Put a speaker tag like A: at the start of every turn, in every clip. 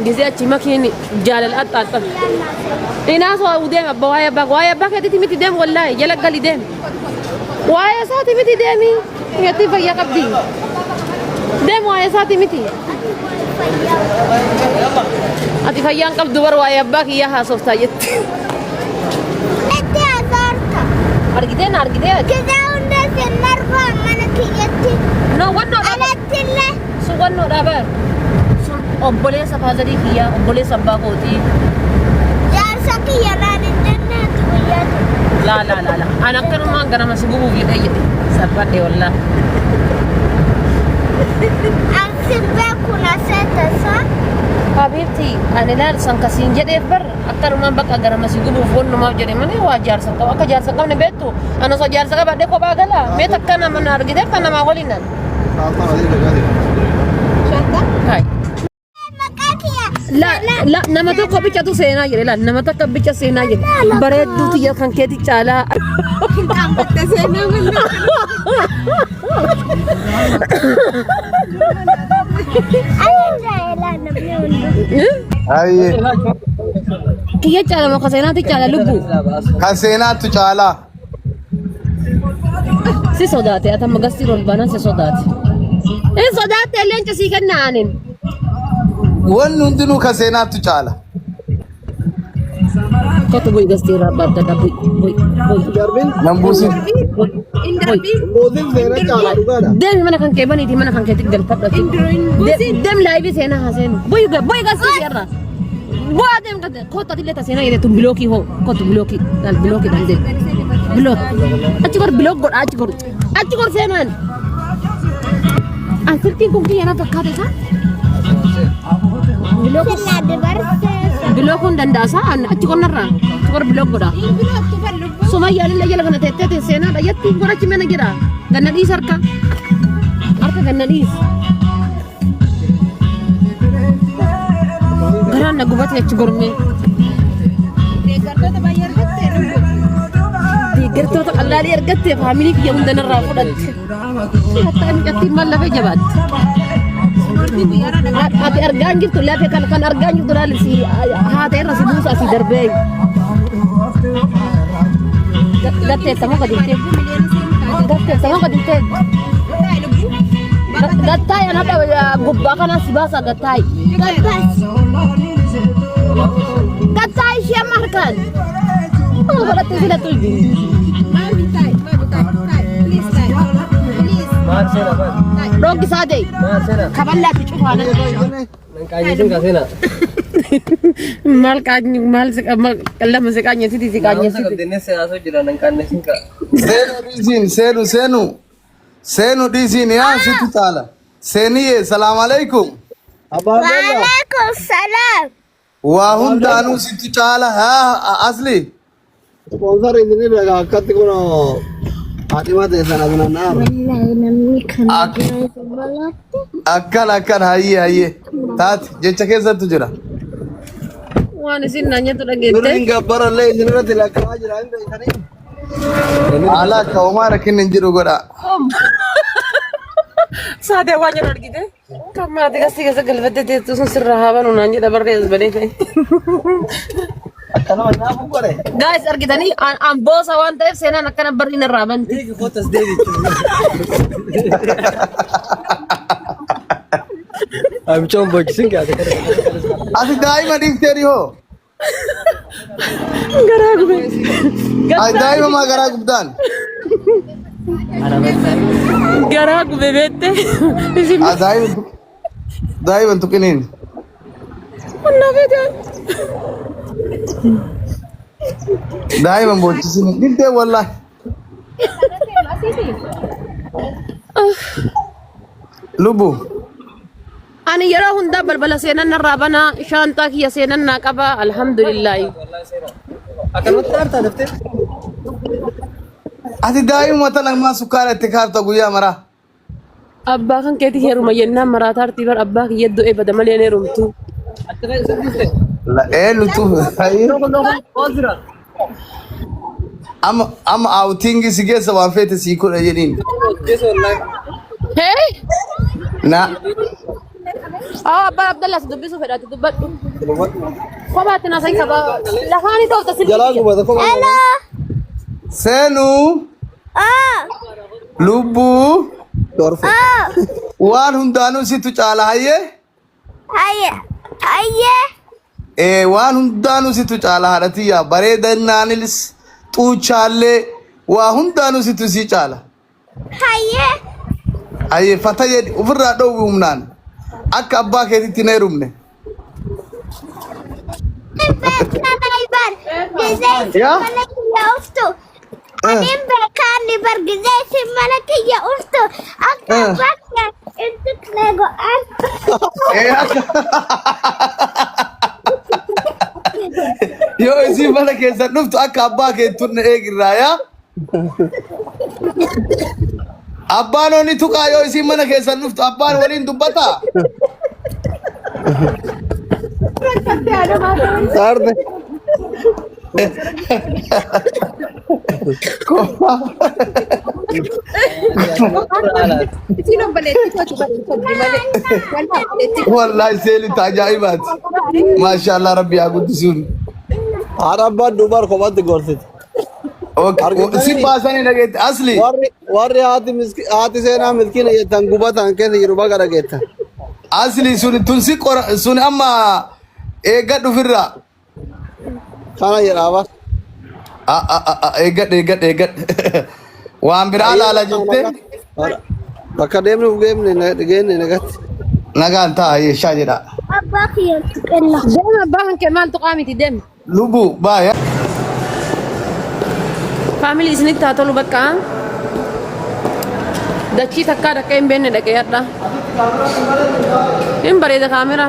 A: جزء ماكيني جال الأطاطا هنا سوا وديم أبا وايا با كده تيمتي ديم والله جلك قال ديم وايا ساتي متي ديمي يتي فيا قبدي ديم وايا ساتي متي أتي فيا قبض ور وايا باك يا هاسوفتا يت
B: أنت أزارك
A: أرجدين
B: كذا وناس النرفة منك يتي
A: no wano
B: أنا تلا
A: so wano dabar obbole sa fazari kiya obbole sabba koti
B: جالسك يا نان الجنة وياك
A: لا أنا كانوا ما أقدر مسبوق يدي سبتي والله
B: أنسبك ونسيت صح
A: حبيبتي أنا لا سانكاسين جدي بر أكثر ما بقى أقدر مسبوق فون ما جري مني واجار سانكا وأك جار سانكا من بيتو أنا سجار سانكا بعد كوبا غلا ميت كنا من أرجع كنا ما قولينا هاي لا نما تو كوبي كاتو سينا يري لا نما تو كوبي كاتو سينا يري بريد دوتي يا كان كيتي چالا
B: كم بتسينا ولا
C: Ay,
A: كي چالا ما خسينا تي چالا لبو
C: kasena tu chala.
A: سي صداتي أتا مغسي رول بانا سي صداتي إيه صداتي اللي أنت سيكنا عنين
C: Wan nundinu kasena tu chala.
A: كتو بوي غسي رابا دا بوي
C: Nambusin.
A: دم mana kan kebani di mana kan ketik del papa dem live sena hasen boy gasi yarra bo dem kata kota dileta sena ire tu bloki ho kota bloki dal bloki dal de blok achi gor senan asirti ko ki yana pakkade sa
B: سلا دبرت
A: blokun dandasa an achi gor narra gor blok goda suma yalin la yala kana tete sena da yatti gora chi mena gira ganna di sarka arka ganna di garan na gubat ya chi gorme gerto to Allah li ergatte family ki yunda narra fudat hatta an yatti malla fe jabat ati argaan jirtu lafe kan argaan jirtu dal si haate irra si buusa si darbe gatte sama kadinte gattai ana da gubba kana si basa gattai siya markan oh barat sila tulbi Rogi sade. Kaballa pichufana.
D: Nangkayin kasena.
A: Mal kalla masekanya siti sikanya siti.
D: Dene se aso jira nangkanne sinka.
C: Senu disin ya situ chala. Seniye, salam alaikum.
B: وعليكم السلام
C: Wahun danu situ chala ha asli.
D: Sponsor ini bega kat kono. Atima de sana na na.
B: والله نمي كان
C: Akkan haye. Tat jecha kesa tu jira.
A: Wani sinanya tu lagi
D: Nurin gabbara le jinra tila kajira inde kani.
C: Ala ka umara kinin jiru goda.
A: Sade wanya lagi deh. Kamu nanti kasih galvat deh tu sun sirrahaban unanji dabar reis bani fe.
D: Kana na bu kore.
A: Guys argita ni an boss awan teh sena nakana bari naraban.
D: Iki fotos devi. I'm chombo singa.
C: Asi dai mading teri ho.
A: Garag be.
C: Ay dai mama gara gubdan.
A: Garag be bete.
C: Dai bantu kinin.
A: Mana bete?
C: Dai mambo sini. Dinte wallahi. Lubu.
A: Ani yara hunda balbala sena narabana shanta kiya sena nakaba alhamdulillah.
D: Akan utar ta dafte.
C: Ati dai mata nang masukar etikar to guya mara.
A: Abba kan keti heruma yenna maratar tibar abba ki yeddo e badamal yene rumtu.
C: La lutu. Ay.
D: Ozra.
C: Am outing sige sa wan fete si ko yedin.
D: Yes wallahi.
A: Hey!
C: Na.
A: أبا عبد الله سدبي سوف لا تدبر قباتنا سيكبا لفاني توت سدبي
D: Jalaa gubata kophaa.
B: Hello.
C: Seenuu
B: Oh.
C: lubbuu
D: Dorfe.
B: Oh.
C: waan hundaanuu situ caala hayyee.
B: Aye.
C: Waan hundaanuu situ caala haadhatiyyaa bareedannaanis xuuchaallee waa hundaanuu situ si caala.
B: Aye.
C: Ayyee fata jedhi ofirraa dhoowwi humnaan akka abbaa keetitti na hirumne.
B: Ya? Anim bekan di bergizai si malaki ya ustu. Aku bakal untuk negoan.
C: Yoo isii mana keessa dhuftu akka abbaa keetti na eegirraa yaa. Abbaan onni tuqaa yoo isii mana keessa dhuftu abbaan waliin dubbataa.
D: Tarde.
C: Wallahi seeli tajaa'ibaati. Maashaallah rabbi haa guddisuun.
D: Haadha abbaan dubar kophaatti gorsiti.
C: Si baasanii dhageetti asli.
D: Warri haati seenaa milkiina jettan gubatan keessa jiru baga dhageetta.
C: Asli sun amma eeggadhu ofirraa.
D: Kana jedhaaba.
C: Eeggadhe. Waan biraa laala jettee.
D: Bakka deemnuuf geenne nagatti.
C: Nagaan ta'a yeeshaa jedha.
B: Abah yang kena.
A: دم أبا كان كمان تقامتي دم
C: Lubbuu baaya.
A: فاميلي إسنيت تاتلو بكان دچي تكا دكين بين دكياتا إن بريد كاميرا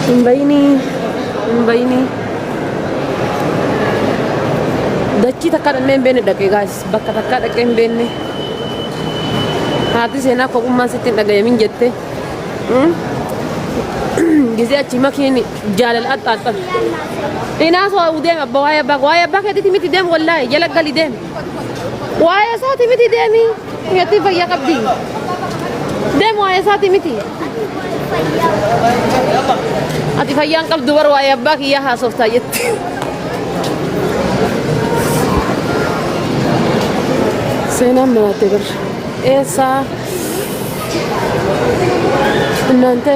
A: إن بيني دچي تكا دكين بين دكي guys بكا تكا دكين بين هاتي سينا كوكما ستين دكي من جتة جزء أشيما كيني جالل أطاطا إناس وديم أبا وايا با كده تيمي تديم والله جلك قالي ديم وايا ساتي متي ديمي يتي فيا قبدي ديم وايا ساتي متي أتي فيا قبل دور وايا با كيا هاسوفتا يت سينا مناتبر إيسا እናንተ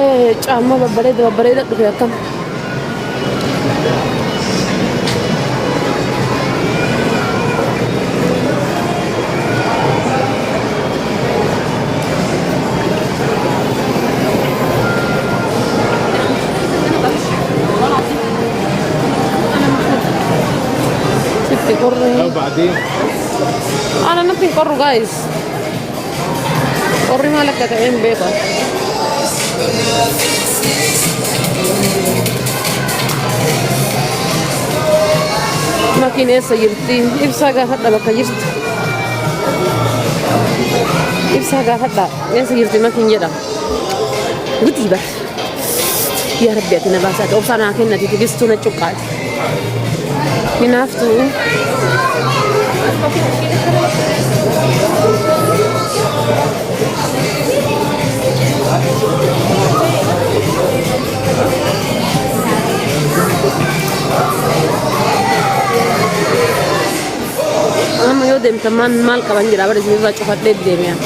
A: ጫማ በበሬ ደቅያከም سبتي قري
D: بعدين
A: انا نبي قرو جايز قري مالك كاين بيضه makiinee sayirtiin ibsaa gaafadha bakka jirtu ibsaa gaafadha ee sayirtii makiin jedha gutii bar yaa rabbi ati na baasaa obsaa naa kennati tigistuu na cuqqaati hinaaftu amma yoo deemta maal qaban jedha bara isinirraa cufadhee deemiyaa